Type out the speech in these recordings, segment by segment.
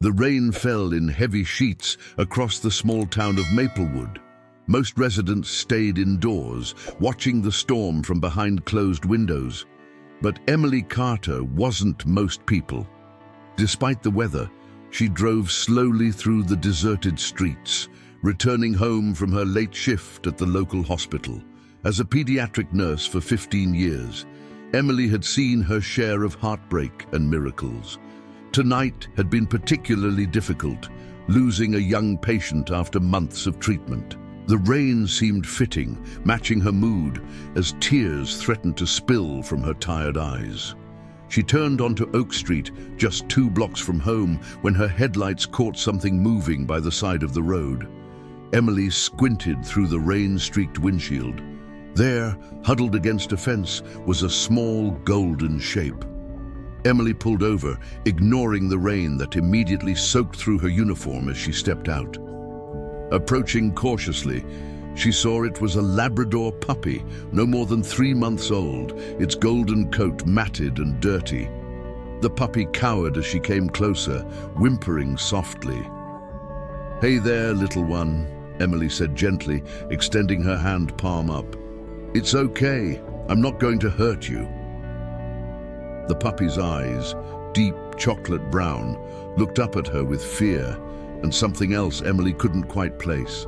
The rain fell in heavy sheets across the small town of Maplewood. Most residents stayed indoors, watching the storm from behind closed windows. But Emily Carter wasn't most people. Despite the weather, she drove slowly through the deserted streets, returning home from her late shift at the local hospital. As a pediatric nurse for 15 years, Emily had seen her share of heartbreak and miracles. Tonight had been particularly difficult, losing a young patient after months of treatment. The rain seemed fitting, matching her mood, as tears threatened to spill from her tired eyes. She turned onto Oak Street, just 2 blocks from home, when her headlights caught something moving by the side of the road. Emily squinted through the rain-streaked windshield. There, huddled against a fence, was a small golden shape. Emily pulled over, ignoring the rain that immediately soaked through her uniform as she stepped out. Approaching cautiously, she saw it was a Labrador puppy, no more than 3 months old, its golden coat matted and dirty. The puppy cowered as she came closer, whimpering softly. "Hey there, little one," Emily said gently, extending her hand palm up. "It's okay. I'm not going to hurt you." The puppy's eyes, deep chocolate brown, looked up at her with fear and something else Emily couldn't quite place.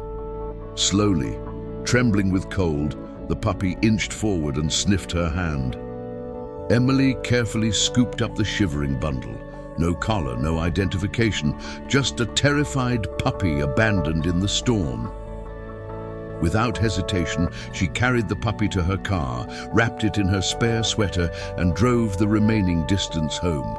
Slowly, trembling with cold, the puppy inched forward and sniffed her hand. Emily carefully scooped up the shivering bundle. No collar, no identification, just a terrified puppy abandoned in the storm. Without hesitation, she carried the puppy to her car, wrapped it in her spare sweater, and drove the remaining distance home.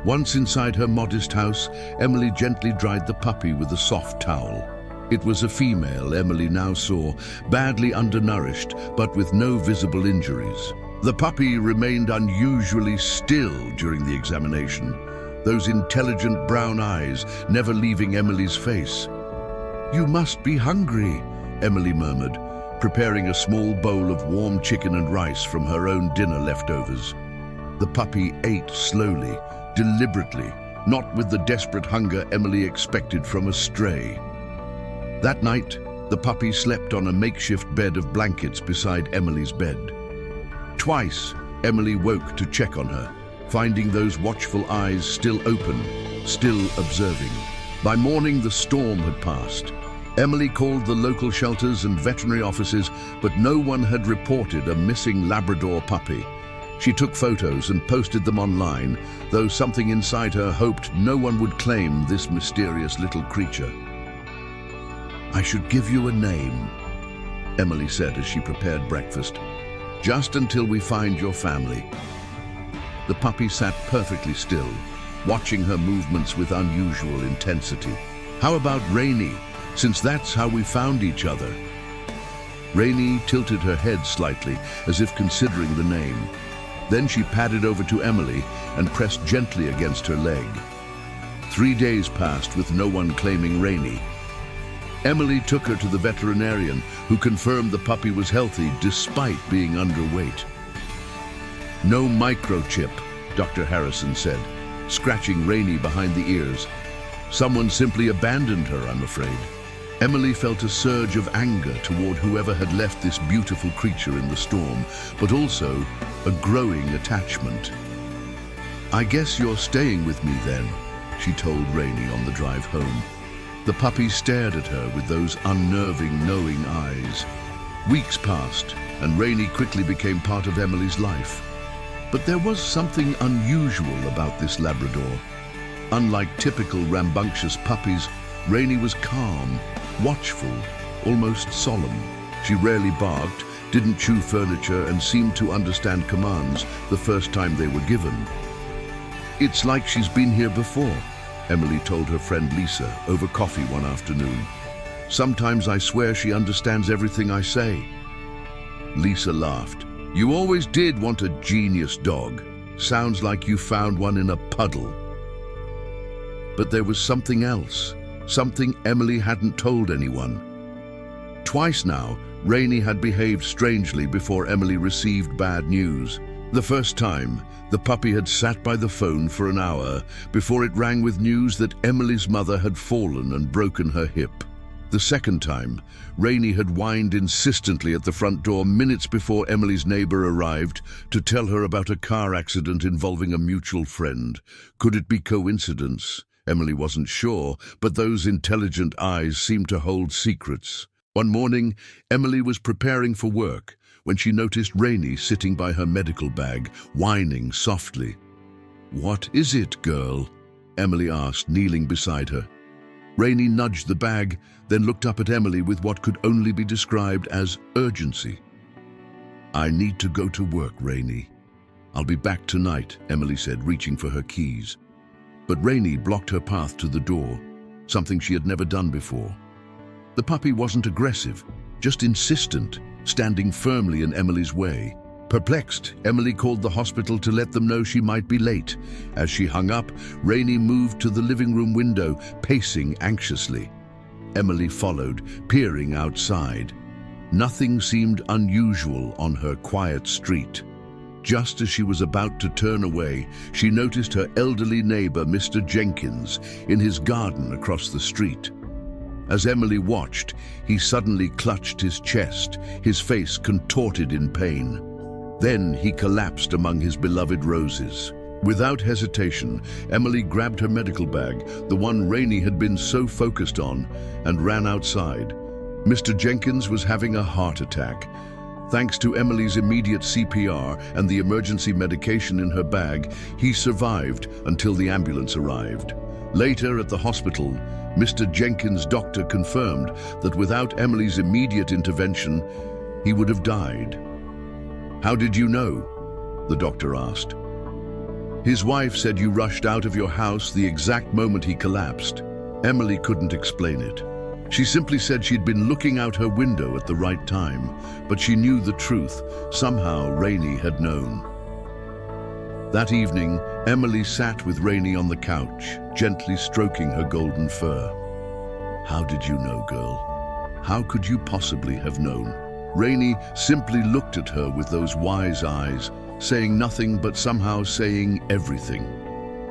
Once inside her modest house, Emily gently dried the puppy with a soft towel. It was a female, Emily now saw, badly undernourished, but with no visible injuries. The puppy remained unusually still during the examination, those intelligent brown eyes never leaving Emily's face. "You must be hungry," Emily murmured, preparing a small bowl of warm chicken and rice from her own dinner leftovers. The puppy ate slowly, deliberately, not with the desperate hunger Emily expected from a stray. That night, the puppy slept on a makeshift bed of blankets beside Emily's bed. Twice, Emily woke to check on her, finding those watchful eyes still open, still observing. By morning, the storm had passed. Emily called the local shelters and veterinary offices, but no one had reported a missing Labrador puppy. She took photos and posted them online, though something inside her hoped no one would claim this mysterious little creature. "I should give you a name," Emily said as she prepared breakfast, "just until we find your family." The puppy sat perfectly still, watching her movements with unusual intensity. "How about Rainy, since that's how we found each other?" Rainy tilted her head slightly, as if considering the name. Then she padded over to Emily and pressed gently against her leg. 3 days passed with no one claiming Rainy. Emily took her to the veterinarian, who confirmed the puppy was healthy despite being underweight. "No microchip," Dr. Harrison said, scratching Rainy behind the ears. "Someone simply abandoned her, I'm afraid." Emily felt a surge of anger toward whoever had left this beautiful creature in the storm, but also a growing attachment. "I guess you're staying with me then," she told Rainy on the drive home. The puppy stared at her with those unnerving, knowing eyes. Weeks passed, and Rainy quickly became part of Emily's life. But there was something unusual about this Labrador. Unlike typical rambunctious puppies, Rainy was calm, watchful, almost solemn. She rarely barked, didn't chew furniture, and seemed to understand commands the first time they were given. "It's like she's been here before," Emily told her friend Lisa over coffee one afternoon. "Sometimes I swear she understands everything I say." Lisa laughed. "You always did want a genius dog. Sounds like you found one in a puddle." But there was something else, something Emily hadn't told anyone. Twice now, Rainy had behaved strangely before Emily received bad news. The first time, the puppy had sat by the phone for an hour before it rang with news that Emily's mother had fallen and broken her hip. The second time, Rainey had whined insistently at the front door minutes before Emily's neighbor arrived to tell her about a car accident involving a mutual friend. Could it be coincidence? Emily wasn't sure, but those intelligent eyes seemed to hold secrets. One morning, Emily was preparing for work when she noticed Rainey sitting by her medical bag, whining softly. "What is it, girl?" Emily asked, kneeling beside her. Rainey nudged the bag, then looked up at Emily with what could only be described as urgency. "I need to go to work, Rainey. I'll be back tonight," Emily said, reaching for her keys. But Rainey blocked her path to the door, something she had never done before. The puppy wasn't aggressive, just insistent, standing firmly in Emily's way. Perplexed, Emily called the hospital to let them know she might be late. As she hung up, Rainey moved to the living room window, pacing anxiously. Emily followed, peering outside. Nothing seemed unusual on her quiet street. Just as she was about to turn away, she noticed her elderly neighbor, Mr. Jenkins, in his garden across the street. As Emily watched, he suddenly clutched his chest, his face contorted in pain. Then he collapsed among his beloved roses. Without hesitation, Emily grabbed her medical bag, the one Rainey had been so focused on, and ran outside. Mr. Jenkins was having a heart attack. Thanks to Emily's immediate CPR and the emergency medication in her bag, he survived until the ambulance arrived. Later at the hospital, Mr. Jenkins' doctor confirmed that without Emily's immediate intervention, he would have died. "How did you know?" the doctor asked. "His wife said you rushed out of your house the exact moment he collapsed." Emily couldn't explain it. She simply said she'd been looking out her window at the right time, but she knew the truth. Somehow Rainey had known. That evening, Emily sat with Rainey on the couch, gently stroking her golden fur. "How did you know, girl? How could you possibly have known?" Rainey simply looked at her with those wise eyes, saying nothing but somehow saying everything.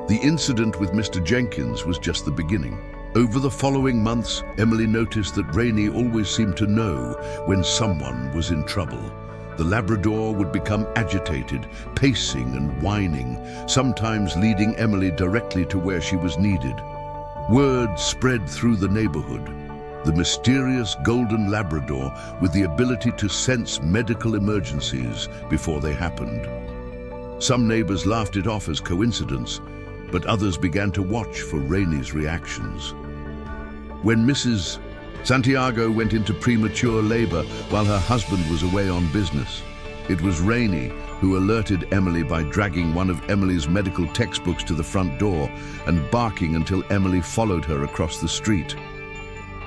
The incident with Mr. Jenkins was just the beginning. Over the following months, Emily noticed that Rainey always seemed to know when someone was in trouble. The Labrador would become agitated, pacing and whining, sometimes leading Emily directly to where she was needed. Word spread through the neighborhood. The mysterious golden Labrador with the ability to sense medical emergencies before they happened. Some neighbors laughed it off as coincidence, but others began to watch for Rainey's reactions. When Mrs. Santiago went into premature labor while her husband was away on business, it was Rainey who alerted Emily by dragging one of Emily's medical textbooks to the front door and barking until Emily followed her across the street.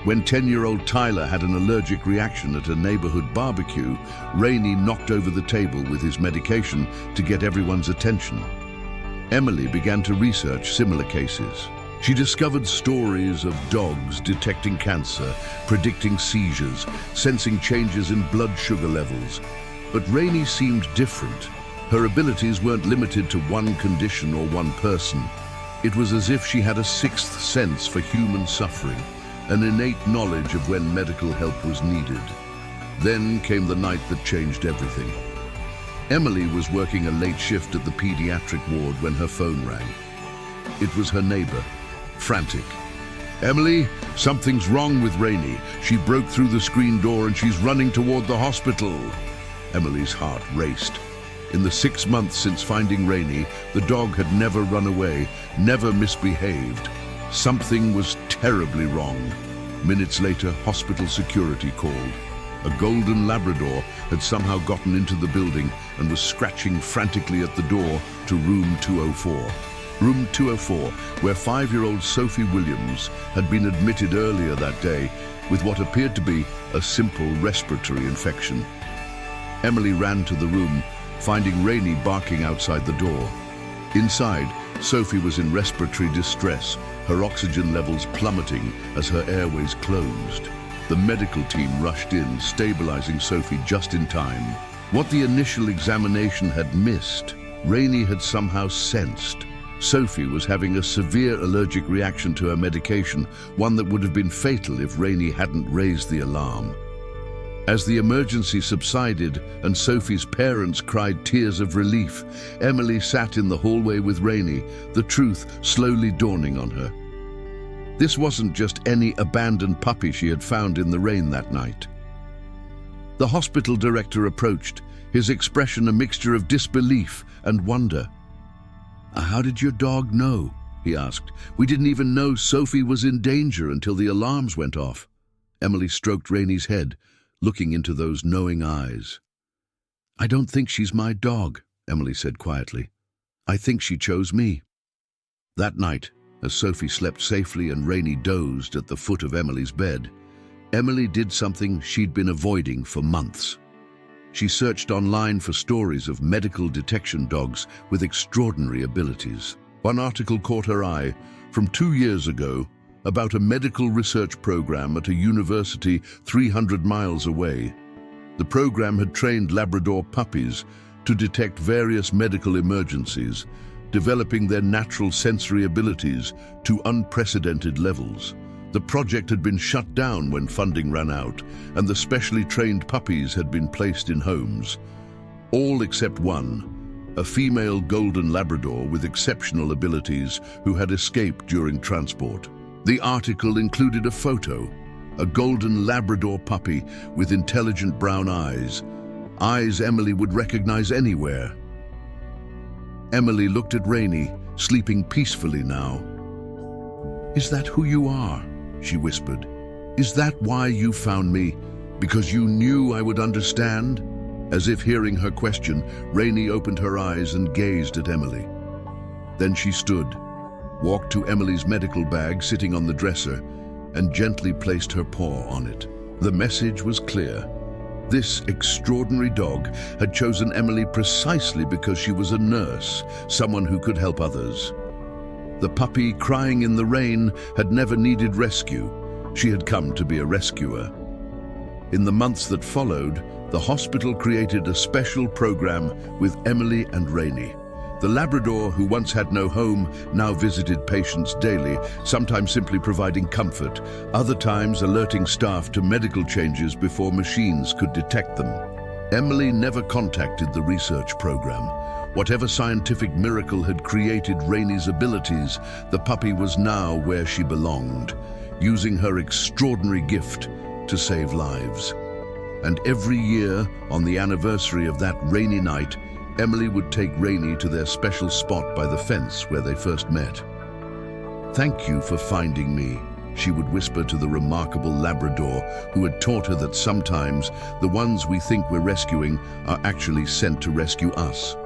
When 10-year-old Tyler had an allergic reaction at a neighborhood barbecue, Rainey knocked over the table with his medication to get everyone's attention. Emily began to research similar cases. She discovered stories of dogs detecting cancer, predicting seizures, sensing changes in blood sugar levels. But Rainey seemed different. Her abilities weren't limited to one condition or one person. It was as if she had a sixth sense for human suffering, an innate knowledge of when medical help was needed. Then came the night that changed everything. Emily was working a late shift at the pediatric ward when her phone rang. It was her neighbor, frantic. "Emily, something's wrong with Rainey. She broke through the screen door and she's running toward the hospital." Emily's heart raced. In the 6 months since finding Rainey, the dog had never run away, never misbehaved. Something was terribly wrong. Minutes later, hospital security called. A golden Labrador had somehow gotten into the building and was scratching frantically at the door to room 204. Room 204, where 5-year-old Sophie Williams had been admitted earlier that day with what appeared to be a simple respiratory infection. Emily ran to the room, finding Rainey barking outside the door. Inside, Sophie was in respiratory distress, her oxygen levels plummeting as her airways closed. The medical team rushed in, stabilizing Sophie just in time. What the initial examination had missed, Rainey had somehow sensed. Sophie was having a severe allergic reaction to her medication, one that would have been fatal if Rainey hadn't raised the alarm. As the emergency subsided and Sophie's parents cried tears of relief, Emily sat in the hallway with Rainey, the truth slowly dawning on her. This wasn't just any abandoned puppy she had found in the rain that night. The hospital director approached, his expression a mixture of disbelief and wonder. "How did your dog know?" he asked. "We didn't even know Sophie was in danger until the alarms went off." Emily stroked Rainey's head, looking into those knowing eyes. "I don't think she's my dog," Emily said quietly. "I think she chose me." That night, as Sophie slept safely and Rainey dozed at the foot of Emily's bed, Emily did something she'd been avoiding for months. She searched online for stories of medical detection dogs with extraordinary abilities. One article caught her eye from 2 years ago about a medical research program at a university 300 miles away. The program had trained Labrador puppies to detect various medical emergencies, developing their natural sensory abilities to unprecedented levels. The project had been shut down when funding ran out, and the specially trained puppies had been placed in homes. All except one, a female golden Labrador with exceptional abilities who had escaped during transport. The article included a photo, a golden Labrador puppy with intelligent brown eyes Emily would recognize anywhere. Emily looked at Rainey, sleeping peacefully now. "Is that who you are?" she whispered. "Is that why you found me? Because you knew I would understand?" As if hearing her question, Rainey opened her eyes and gazed at Emily. Then she stood, walked to Emily's medical bag sitting on the dresser, and gently placed her paw on it. The message was clear. This extraordinary dog had chosen Emily precisely because she was a nurse, someone who could help others. The puppy crying in the rain had never needed rescue. She had come to be a rescuer. In the months that followed, the hospital created a special program with Emily and Rainey. The Labrador, who once had no home, now visited patients daily, sometimes simply providing comfort, other times alerting staff to medical changes before machines could detect them. Emily never contacted the research program. Whatever scientific miracle had created Rainey's abilities, the puppy was now where she belonged, using her extraordinary gift to save lives. And every year, on the anniversary of that rainy night, Emily would take Rainey to their special spot by the fence where they first met. "Thank you for finding me," she would whisper to the remarkable Labrador who had taught her that sometimes the ones we think we're rescuing are actually sent to rescue us.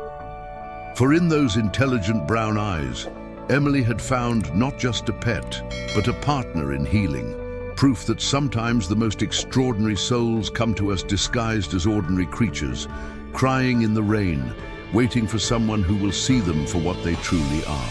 For in those intelligent brown eyes, Emily had found not just a pet, but a partner in healing. Proof that sometimes the most extraordinary souls come to us disguised as ordinary creatures, crying in the rain, waiting for someone who will see them for what they truly are.